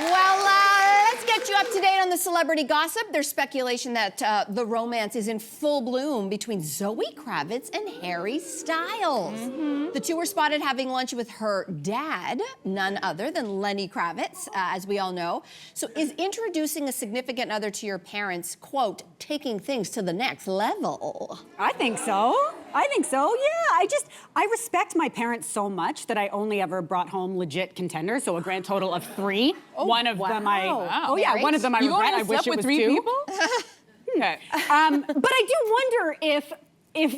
Well, let's get you up to date on the celebrity gossip. There's speculation that the romance is in full bloom between Zoe Kravitz and Harry Styles. The two were spotted having lunch with her dad, none other than Lenny Kravitz, as we all know. So is introducing a significant other to your parents, quote, taking things to the next level? I think so. Yeah. I respect my parents so much that I only ever brought home legit contenders, so a grand total of 3. One of them one of them I regret. I wish it was 2. People? Okay. But I do wonder if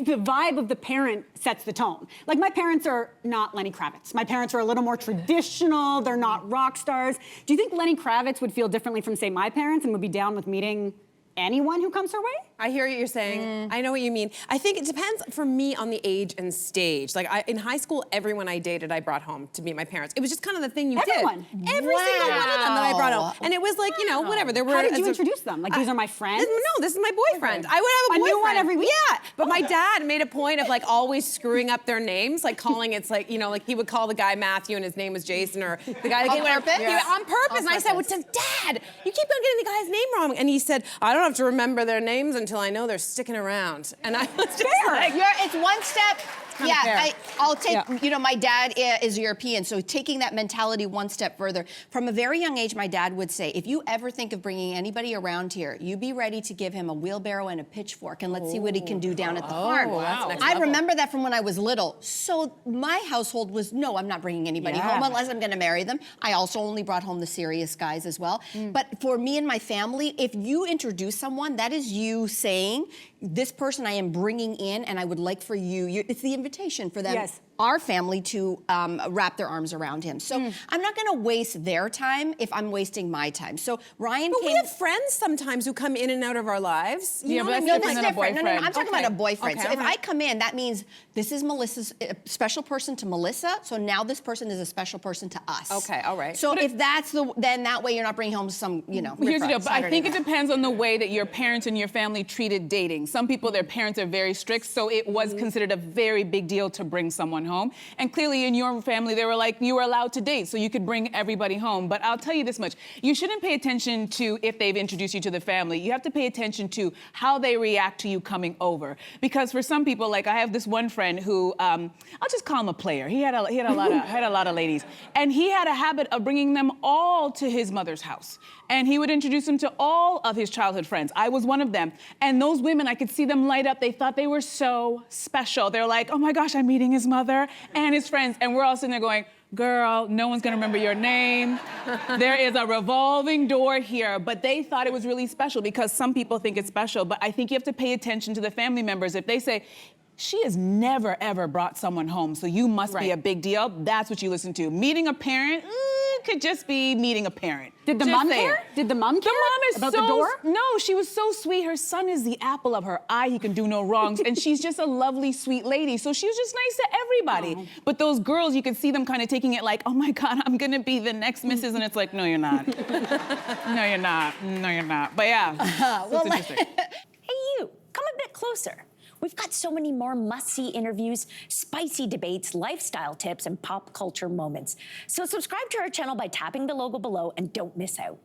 the vibe of the parent sets the tone. Like, my parents are not Lenny Kravitz. My parents are a little more traditional. They're not rock stars. Do you think Lenny Kravitz would feel differently from, say, my parents and would be down with meeting anyone who comes her way? I hear what you're saying. I know what you mean. I think it depends for me on the age and stage. Like in high school, everyone I dated, I brought home to meet my parents. It was just kind of the thing you did. Every single one of them that I brought home. And it was like, you know, whatever. There were. How did you introduce them? Like, these are my friends? No, this is my boyfriend. I would have a boyfriend. A new one every week? Yeah, but my dad made a point of like always screwing up their names, like calling it's like, you know, like he would call the guy Matthew and his name was Jason, or the guy that On purpose? on purpose. And I said, well, Dad, you keep on getting the guy's name wrong. And he said, I don't have to remember their names until I know they're sticking around. And I was just like, It's one step. Yeah, I'll take, you know, my dad is European, so taking that mentality one step further. From a very young age, my dad would say, if you ever think of bringing anybody around here, you be ready to give him a wheelbarrow and a pitchfork, and let's see what he can do down at the farm. Wow. I remember that from when I was little. So my household was, no, I'm not bringing anybody home unless I'm gonna marry them. I also only brought home the serious guys as well. But for me and my family, if you introduce someone, that is you saying, this person I am bringing in, and I would like for it's the invitation for them, our family, to wrap their arms around him. So I'm not gonna waste their time if I'm wasting my time. So Ryan we have friends sometimes who come in and out of our lives. You know but what I that's mean? different than a boyfriend. No, I'm talking about a boyfriend. Okay, so if I come in, that means this is Melissa's special person to Melissa, so now this person is a special person to us. Okay, all right. So if that's then that way you're not bringing home some, you know, Here's the deal, but I think it night. depends on the way that your parents and your family treated dating. Some people, their parents are very strict, so it was considered a very big deal to bring someone home. And clearly in your family, they were like, you were allowed to date, so you could bring everybody home. But I'll tell you this much, you shouldn't pay attention to if they've introduced you to the family. You have to pay attention to how they react to you coming over. Because for some people, like I have this one friend who, I'll just call him a player. He had a lot of ladies. And he had a habit of bringing them all to his mother's house. And he would introduce them to all of his childhood friends. I was one of them. And those women, I could see them light up. They thought they were so special. They're like, oh my gosh, I'm meeting his mother and his friends. And we're all sitting there going, girl, no one's gonna remember your name. There is a revolving door here. But they thought it was really special because some people think it's special. But I think you have to pay attention to the family members. If they say, she has never, ever brought someone home, so you must be a big deal, that's what you listen to. Meeting a parent, could just be meeting a parent. Did the mom care? Did the mom care? The mom is about so, the door? No, she was so sweet. Her son is the apple of her eye. He can do no wrongs. And she's just a lovely, sweet lady. So she was just nice to everybody. But those girls, you could see them kind of taking it like, oh my God, I'm gonna be the next Mrs. And it's like, no, you're not. No, you're not. No, you're not. But yeah, it's interesting. Hey, you, come a bit closer. We've got so many more must-see interviews, spicy debates, lifestyle tips, and pop culture moments. So subscribe to our channel by tapping the logo below and don't miss out.